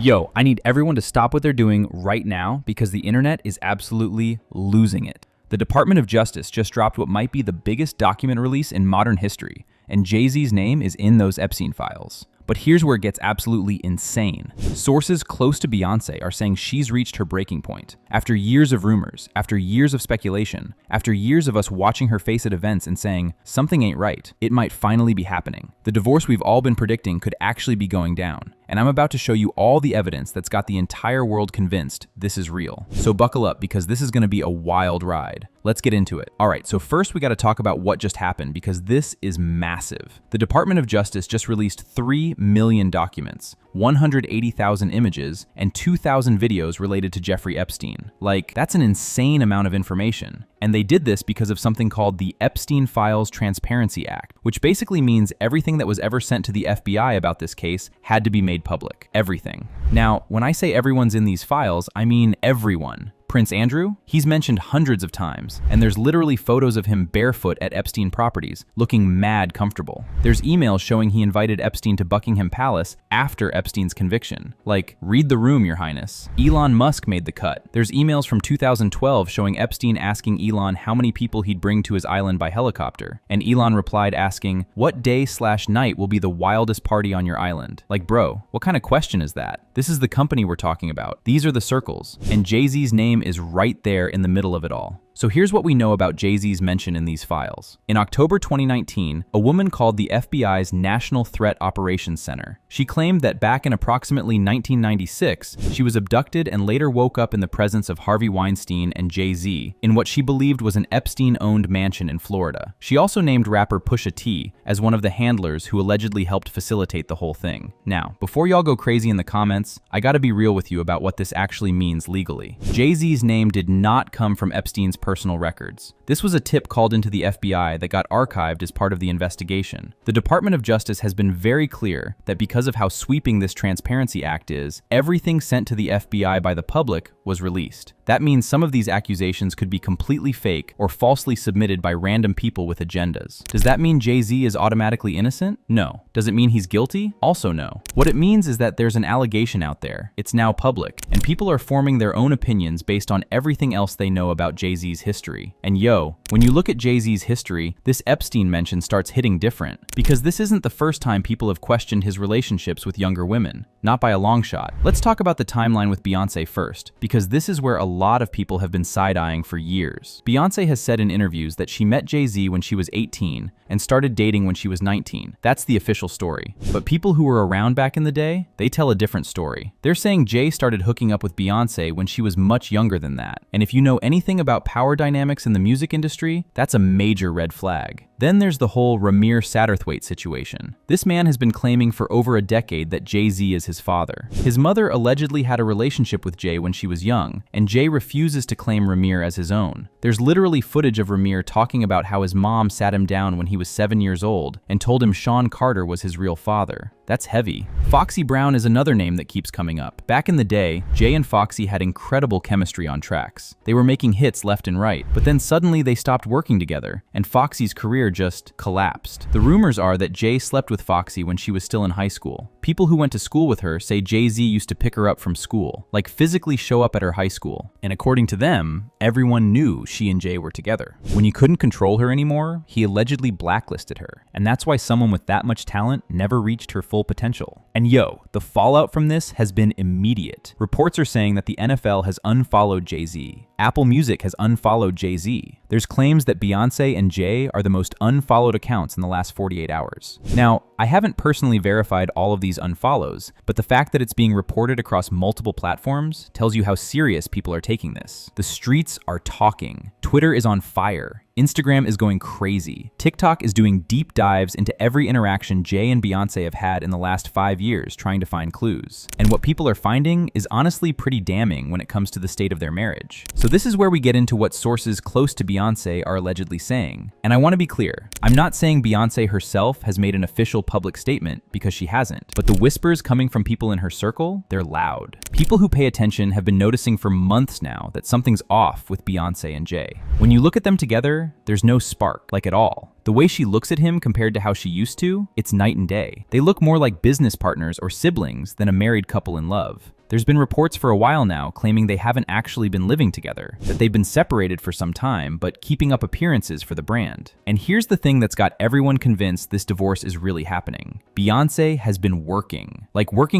Yo, I need everyone to stop what they're doing right now because the internet is absolutely losing it. The Department of Justice just dropped what might be the biggest document release in modern history, and Jay-Z's name is in those Epstein files. But here's where it gets absolutely insane. Sources close to Beyonce are saying she's reached her breaking point. After years of rumors, after years of speculation, after years of us watching her face at events and saying, something ain't right, it might finally be happening. The divorce we've all been predicting could actually be going down. And I'm about to show you all the evidence that's got the entire world convinced this is real. So buckle up because this is going to be a wild ride. Let's get into it. All right, so first we got to talk about what just happened because this is massive. The Department of Justice just released 3 million documents, 180,000 images, and 2,000 videos related to Jeffrey Epstein. Like, that's an insane amount of information. And they did this because of something called the Epstein Files Transparency Act, which basically means everything that was ever sent to the FBI about this case had to be made public. Everything. Now, when I say everyone's in these files, I mean everyone. Prince Andrew, he's mentioned hundreds of times, and there's literally photos of him barefoot at Epstein properties, looking mad comfortable. There's emails showing he invited Epstein to Buckingham Palace after Epstein's conviction. Like, read the room, Your Highness. Elon Musk made the cut. There's emails from 2012 showing Epstein asking Elon how many people he'd bring to his island by helicopter, and Elon replied asking, what day/night will be the wildest party on your island? Like, bro, what kind of question is that? This is the company we're talking about. These are the circles, and Jay-Z's name is right there in the middle of it all. So here's what we know about Jay-Z's mention in these files. In October 2019, a woman called the FBI's National Threat Operations Center. She claimed that back in approximately 1996, she was abducted and later woke up in the presence of Harvey Weinstein and Jay-Z in what she believed was an Epstein-owned mansion in Florida. She also named rapper Pusha T as one of the handlers who allegedly helped facilitate the whole thing. Now, before y'all go crazy in the comments, I gotta be real with you about what this actually means legally. Jay-Z's name did not come from Epstein's personal records. This was a tip called into the FBI that got archived as part of the investigation. The Department of Justice has been very clear that because of how sweeping this Transparency Act is, everything sent to the FBI by the public was released. That means some of these accusations could be completely fake or falsely submitted by random people with agendas. Does that mean Jay-Z is automatically innocent? No. Does it mean he's guilty? Also no. What it means is that there's an allegation out there. It's now public, and people are forming their own opinions based on everything else they know about Jay-Z's history. And yo, when you look at Jay-Z's history, this Epstein mention starts hitting different. Because this isn't the first time people have questioned his relationships with younger women. Not by a long shot. Let's talk about the timeline with Beyonce first, because this is where a lot of people have been side-eyeing for years. Beyonce has said in interviews that she met Jay-Z when she was 18 and started dating when she was 19. That's the official story. But people who were around back in the day, they tell a different story. They're saying Jay started hooking up with Beyonce when she was much younger than that. And if you know anything about power dynamics in the music industry, that's a major red flag. Then there's the whole Ramir Satterthwaite situation. This man has been claiming for over a decade that Jay-Z is his father. His mother allegedly had a relationship with Jay when she was young, and Jay refuses to claim Ramir as his own. There's literally footage of Ramir talking about how his mom sat him down when he was 7 years old and told him Sean Carter was his real father. That's heavy. Foxy Brown is another name that keeps coming up. Back in the day, Jay and Foxy had incredible chemistry on tracks. They were making hits left and right, but then suddenly they stopped working together, and Foxy's career just collapsed. The rumors are that Jay slept with Foxy when she was still in high school. People who went to school with her say Jay-Z used to pick her up from school, like physically show up at her high school. And according to them, everyone knew she and Jay were together. When he couldn't control her anymore, he allegedly blacklisted her. And that's why someone with that much talent never reached her full potential. And yo, the fallout from this has been immediate. Reports are saying that the NFL has unfollowed Jay-Z. Apple Music has unfollowed Jay-Z. There's claims that Beyonce and Jay are the most unfollowed accounts in the last 48 hours. Now, I haven't personally verified all of these unfollows, but the fact that it's being reported across multiple platforms tells you how serious people are taking this. The streets are talking. Twitter is on fire. Instagram is going crazy. TikTok is doing deep dives into every interaction Jay and Beyonce have had in the last 5 years trying to find clues. And what people are finding is honestly pretty damning when it comes to the state of their marriage. So this is where we get into what sources close to Beyonce are allegedly saying. And I want to be clear, I'm not saying Beyonce herself has made an official public statement because she hasn't, but the whispers coming from people in her circle, they're loud. People who pay attention have been noticing for months now that something's off with Beyonce and Jay. When you look at them together, there's no spark, like at all. The way she looks at him compared to how she used to, it's night and day. They look more like business partners or siblings than a married couple in love. There's been reports for a while now claiming they haven't actually been living together, that they've been separated for some time, but keeping up appearances for the brand. And here's the thing that's got everyone convinced this divorce is really happening. Beyoncé has been working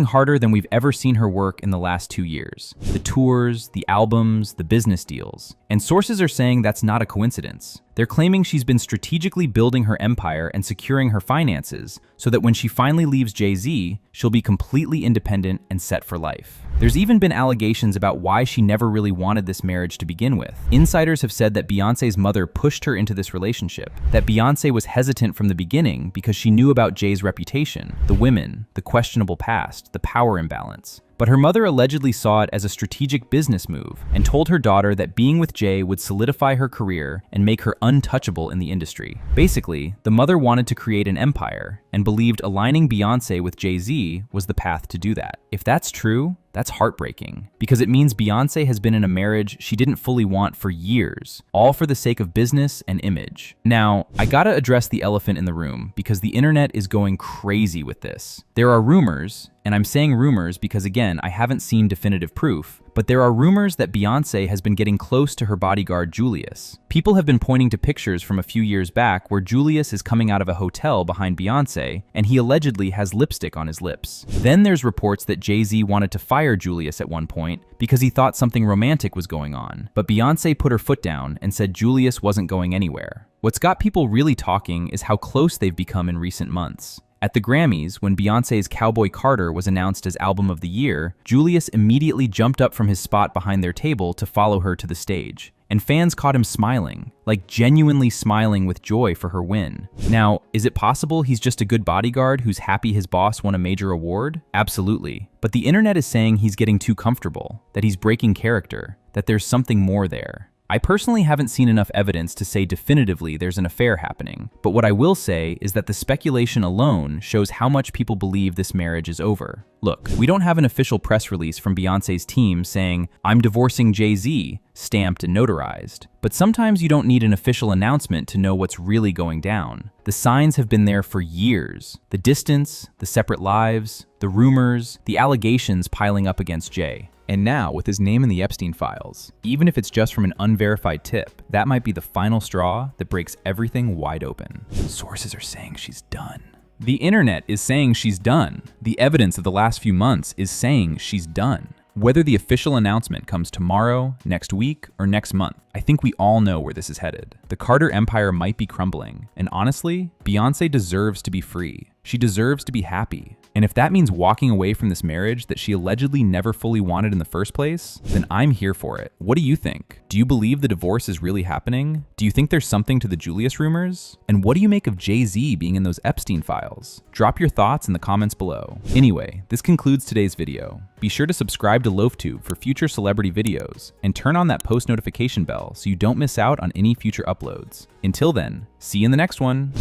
harder than we've ever seen her work in the last 2 years. The tours, the albums, the business deals. And sources are saying that's not a coincidence. They're claiming she's been strategically building her empire and securing her finances so that when she finally leaves Jay-Z, she'll be completely independent and set for life. There's even been allegations about why she never really wanted this marriage to begin with. Insiders have said that Beyoncé's mother pushed her into this relationship, that Beyoncé was hesitant from the beginning because she knew about Jay's reputation, the women, the questionable past, the power imbalance. But her mother allegedly saw it as a strategic business move and told her daughter that being with Jay would solidify her career and make her untouchable in the industry. Basically, the mother wanted to create an empire and believed aligning Beyoncé with Jay-Z was the path to do that. If that's true, that's heartbreaking, because it means Beyoncé has been in a marriage she didn't fully want for years, all for the sake of business and image. Now, I gotta address the elephant in the room, because the internet is going crazy with this. There are rumors, and I'm saying rumors because again, I haven't seen definitive proof, but there are rumors that Beyoncé has been getting close to her bodyguard Julius. People have been pointing to pictures from a few years back where Julius is coming out of a hotel behind Beyoncé, and he allegedly has lipstick on his lips. Then there's reports that Jay-Z wanted to fire Julius at one point because he thought something romantic was going on, but Beyoncé put her foot down and said Julius wasn't going anywhere. What's got people really talking is how close they've become in recent months. At the Grammys, when Beyoncé's Cowboy Carter was announced as Album of the Year, Julius immediately jumped up from his spot behind their table to follow her to the stage. And fans caught him smiling, like genuinely smiling with joy for her win. Now, is it possible he's just a good bodyguard who's happy his boss won a major award? Absolutely. But the internet is saying he's getting too comfortable, that he's breaking character, that there's something more there. I personally haven't seen enough evidence to say definitively there's an affair happening, but what I will say is that the speculation alone shows how much people believe this marriage is over. Look, we don't have an official press release from Beyoncé's team saying, "I'm divorcing Jay-Z," stamped and notarized. But sometimes you don't need an official announcement to know what's really going down. The signs have been there for years. The distance, the separate lives, the rumors, the allegations piling up against Jay. And now, with his name in the Epstein files, even if it's just from an unverified tip, that might be the final straw that breaks everything wide open. Sources are saying she's done. The internet is saying she's done. The evidence of the last few months is saying she's done. Whether the official announcement comes tomorrow, next week, or next month, I think we all know where this is headed. The Carter empire might be crumbling, and honestly, Beyoncé deserves to be free. She deserves to be happy. And if that means walking away from this marriage that she allegedly never fully wanted in the first place, then I'm here for it. What do you think? Do you believe the divorce is really happening? Do you think there's something to the Julius rumors? And what do you make of Jay-Z being in those Epstein files? Drop your thoughts in the comments below. Anyway, this concludes today's video. Be sure to subscribe to LoafTube for future celebrity videos, and turn on that post notification bell so you don't miss out on any future uploads. Until then, see you in the next one.